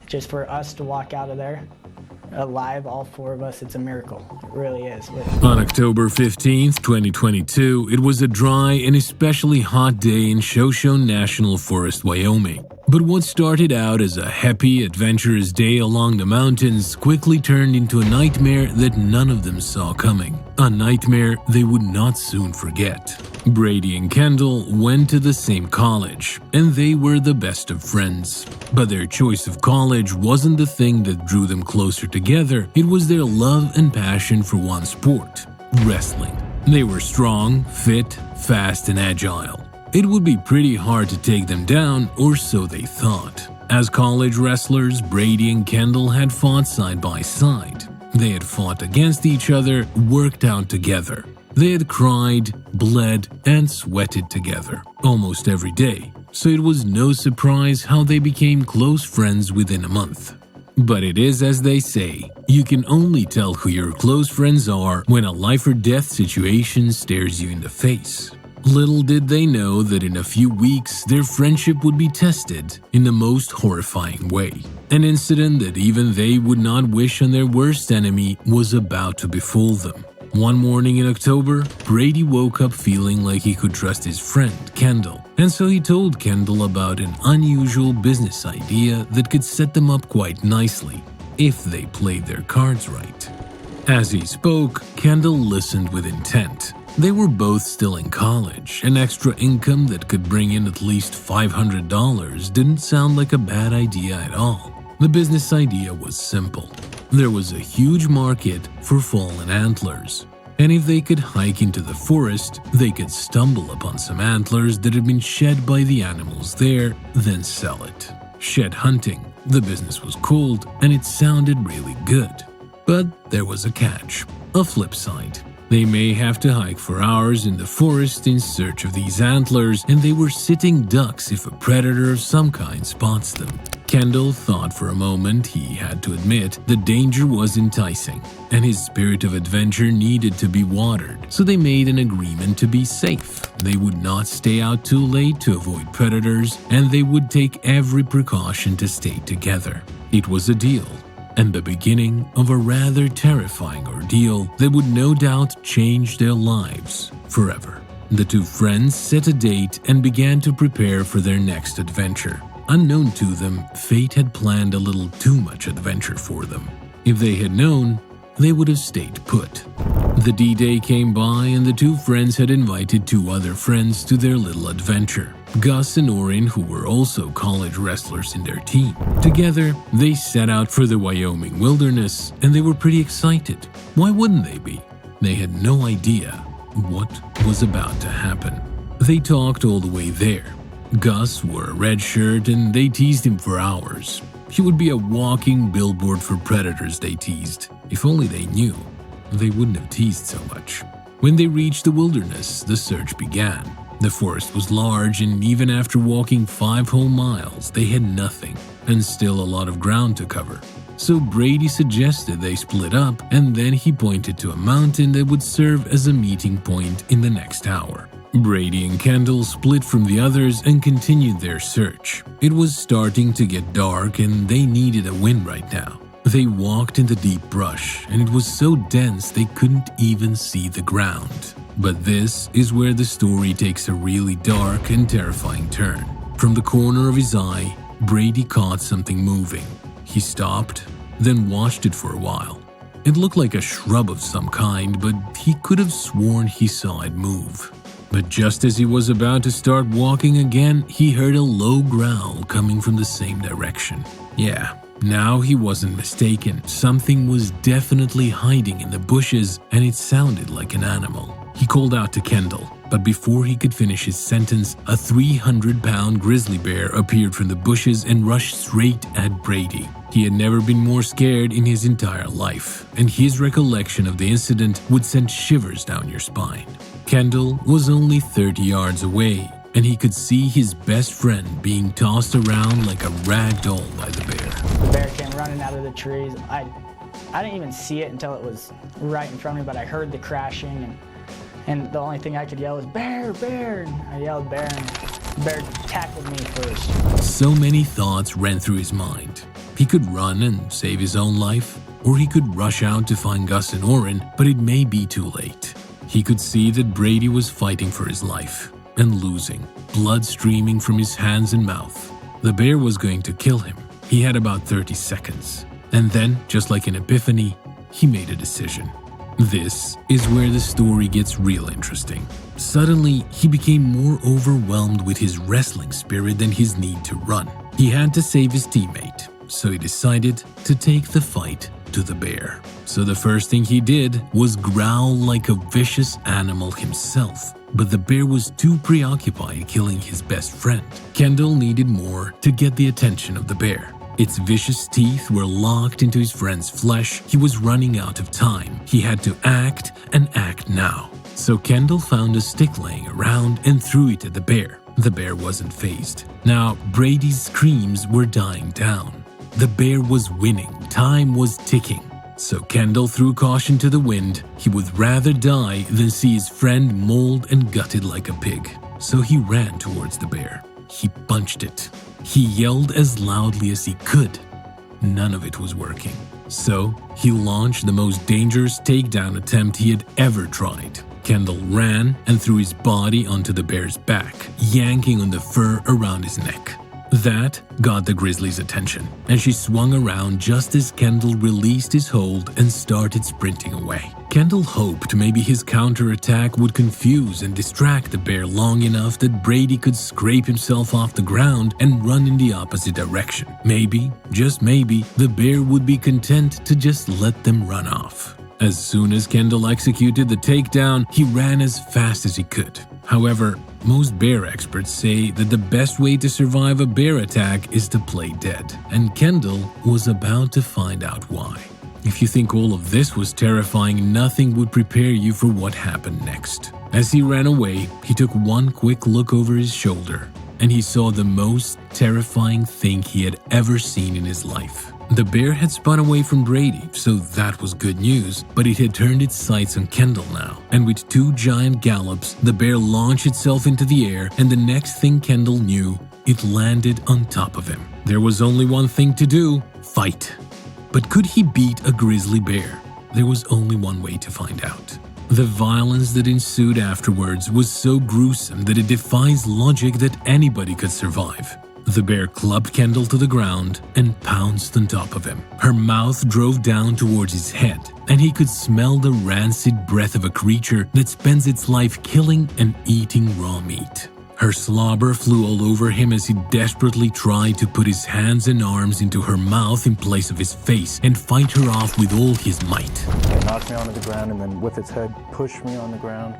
just for us to walk out of there alive, all four of us, it's a miracle. It really is. On October 15th, 2022, it was a dry and especially hot day in Shoshone National Forest, Wyoming. But what started out as a happy, adventurous day along the mountains quickly turned into a nightmare that none of them saw coming. A nightmare they would not soon forget. Brady and Kendall went to the same college, and they were the best of friends. But their choice of college wasn't the thing that drew them closer together. It was their love and passion for one sport: wrestling. They were strong, fit, fast, and agile. It would be pretty hard to take them down, or so they thought. As college wrestlers, Brady and Kendall had fought side by side. They had fought against each other, worked out together. They had cried, bled, and sweated together almost every day, so it was no surprise how they became close friends within a month. But it is as they say, you can only tell who your close friends are when a life or death situation stares you in the face. Little did they know that in a few weeks their friendship would be tested in the most horrifying way. An incident that even they would not wish on their worst enemy was about to befall them. One morning in October, Brady woke up feeling like he could trust his friend, Kendall, and so he told Kendall about an unusual business idea that could set them up quite nicely if they played their cards right. As he spoke, Kendall listened with intent. They were both still in college. An extra income that could bring in at least $500 didn't sound like a bad idea at all. The business idea was simple. There was a huge market for fallen antlers, and if they could hike into the forest, they could stumble upon some antlers that had been shed by the animals there, then sell it. Shed hunting. The business was called, and it sounded really good. But there was a catch, a flip side. They may have to hike for hours in the forest in search of these antlers, and they were sitting ducks if a predator of some kind spots them. Kendall thought for a moment. He had to admit the danger was enticing, and his spirit of adventure needed to be watered, so they made an agreement to be safe. They would not stay out too late to avoid predators, and they would take every precaution to stay together. It was a deal, and the beginning of a rather terrifying ordeal that would no doubt change their lives forever. The two friends set a date and began to prepare for their next adventure. Unknown to them, fate had planned a little too much adventure for them. If they had known, they would have stayed put. The D-Day came by, and the two friends had invited two other friends to their little adventure, Gus and Orin, who were also college wrestlers in their team. Together, they set out for the Wyoming wilderness, and they were pretty excited. Why wouldn't they be? They had no idea what was about to happen. They talked all the way there. Gus wore a red shirt, and they teased him for hours. He would be a walking billboard for predators, they teased. If only they knew, they wouldn't have teased so much. When they reached the wilderness, the search began. The forest was large, and even after walking 5 whole miles, they had nothing, and still a lot of ground to cover. So Brady suggested they split up, and then he pointed to a mountain that would serve as a meeting point in the next hour. Brady and Kendall split from the others and continued their search. It was starting to get dark, and they needed a win right now. They walked in the deep brush, and it was so dense they couldn't even see the ground. But this is where the story takes a really dark and terrifying turn. From the corner of his eye, Brady caught something moving. He stopped, then watched it for a while. It looked like a shrub of some kind, but he could have sworn he saw it move. But just as he was about to start walking again, he heard a low growl coming from the same direction. Yeah, now he wasn't mistaken. Something was definitely hiding in the bushes, and it sounded like an animal. He called out to Kendall, but before he could finish his sentence, a 300-pound grizzly bear appeared from the bushes and rushed straight at Brady. He had never been more scared in his entire life, and his recollection of the incident would send shivers down your spine. Kendall was only 30 yards away, and he could see his best friend being tossed around like a rag doll by the bear. The bear came running out of the trees. I didn't even see it until it was right in front of me, but I heard the crashing, and the only thing I could yell was, "Bear, bear!" And I yelled bear, and the bear tackled me first. So many thoughts ran through his mind. He could run and save his own life, or he could rush out to find Gus and Oren, but it may be too late. He could see that Brady was fighting for his life and losing, blood streaming from his hands and mouth. The bear was going to kill him. He had about 30 seconds. And then, just like an epiphany, he made a decision. This is where the story gets real interesting. Suddenly, he became more overwhelmed with his wrestling spirit than his need to run. He had to save his teammate, so he decided to take the fight to the bear. So the first thing he did was growl like a vicious animal himself. But the bear was too preoccupied killing his best friend. Kendall needed more to get the attention of the bear. Its vicious teeth were locked into his friend's flesh. He was running out of time. He had to act and act now. So Kendall found a stick laying around and threw it at the bear. The bear wasn't fazed. Now, Brady's screams were dying down. The bear was winning. Time was ticking. So Kendall threw caution to the wind. He would rather die than see his friend mauled and gutted like a pig. So he ran towards the bear. He punched it. He yelled as loudly as he could. None of it was working. So he launched the most dangerous takedown attempt he had ever tried. Kendall ran and threw his body onto the bear's back, yanking on the fur around his neck. That got the grizzly's attention, and she swung around just as Kendall released his hold and started sprinting away. Kendall hoped maybe his counterattack would confuse and distract the bear long enough that Brady could scrape himself off the ground and run in the opposite direction. Maybe, just maybe, the bear would be content to just let them run off. As soon as Kendall executed the takedown, he ran as fast as he could. However, most bear experts say that the best way to survive a bear attack is to play dead, and Kendall was about to find out why. If you think all of this was terrifying, nothing would prepare you for what happened next. As he ran away, he took one quick look over his shoulder, and he saw the most terrifying thing he had ever seen in his life. The bear had spun away from Brady, so that was good news, but it had turned its sights on Kendall now. And with two giant gallops, the bear launched itself into the air, and the next thing Kendall knew, it landed on top of him. There was only one thing to do: fight. But could he beat a grizzly bear? There was only one way to find out. The violence that ensued afterwards was so gruesome that it defies logic that anybody could survive. The bear clubbed Kendall to the ground and pounced on top of him. Her mouth drove down towards his head, and he could smell the rancid breath of a creature that spends its life killing and eating raw meat. Her slobber flew all over him as he desperately tried to put his hands and arms into her mouth in place of his face and fight her off with all his might. It knocked me onto the ground and then with its head pushed me on the ground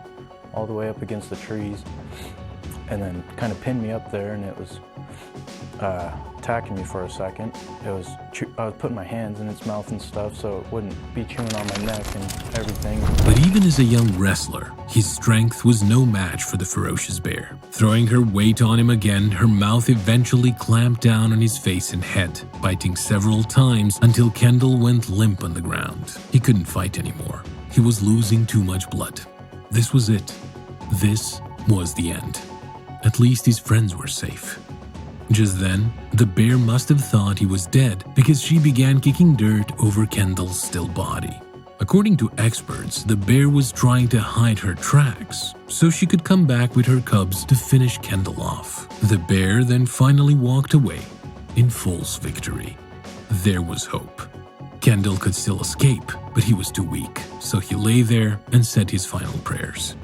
all the way up against the trees and then kind of pinned me up there, and it was attacking me for a second. I was putting my hands in its mouth and stuff so it wouldn't be chewing on my neck and everything. But even as a young wrestler, his strength was no match for the ferocious bear. Throwing her weight on him again, her mouth eventually clamped down on his face and head, biting several times until Kendall went limp on the ground. He couldn't fight anymore. He was losing too much blood. This was it. This was the end. At least his friends were safe. Just then, the bear must have thought he was dead because she began kicking dirt over Kendall's still body. According to experts, the bear was trying to hide her tracks so she could come back with her cubs to finish Kendall off. The bear then finally walked away in false victory. There was hope. Kendall could still escape, but he was too weak, so he lay there and said his final prayers.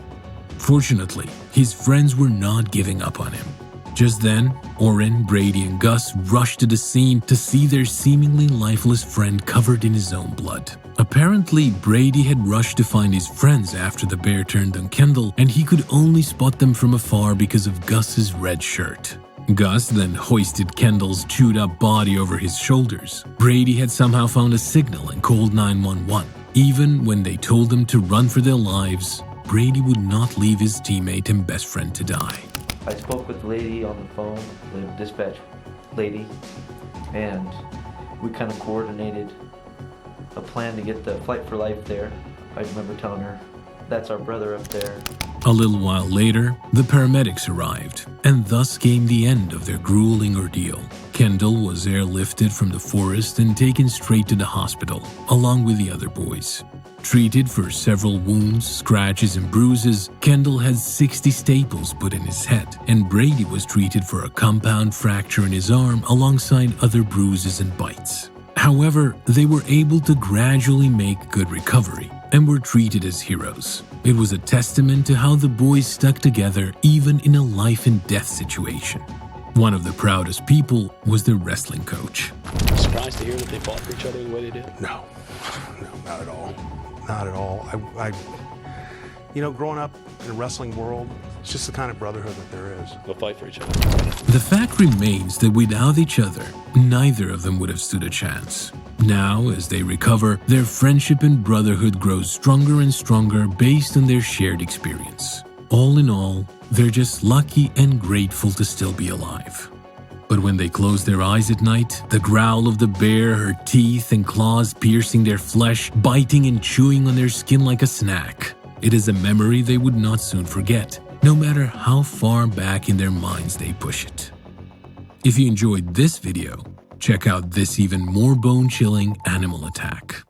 Fortunately, his friends were not giving up on him. Just then, Oren, Brady, and Gus rushed to the scene to see their seemingly lifeless friend covered in his own blood. Apparently, Brady had rushed to find his friends after the bear turned on Kendall, and he could only spot them from afar because of Gus's red shirt. Gus then hoisted Kendall's chewed-up body over his shoulders. Brady had somehow found a signal and called 911. Even when they told them to run for their lives, Brady would not leave his teammate and best friend to die. I spoke with the lady on the phone, the dispatch lady, and we kind of coordinated a plan to get the flight for life there. I remember telling her, that's our brother up there. A little while later, the paramedics arrived, and thus came the end of their grueling ordeal. Kendall was airlifted from the forest and taken straight to the hospital, along with the other boys. Treated for several wounds, scratches, and bruises, Kendall had 60 staples put in his head, and Brady was treated for a compound fracture in his arm alongside other bruises and bites. However, they were able to gradually make good recovery and were treated as heroes. It was a testament to how the boys stuck together even in a life and death situation. One of the proudest people was the wrestling coach. Surprised to hear that they fought for each other the way they did? No, not at all. Not at all. Growing up in the wrestling world, it's just the kind of brotherhood that there is. They'll fight for each other. The fact remains that without each other, neither of them would have stood a chance. Now, as they recover, their friendship and brotherhood grows stronger and stronger based on their shared experience. All in all, they're just lucky and grateful to still be alive. But when they close their eyes at night, the growl of the bear, her teeth and claws piercing their flesh, biting and chewing on their skin like a snack, it is a memory they would not soon forget, no matter how far back in their minds they push it. If you enjoyed this video, check out this even more bone-chilling animal attack.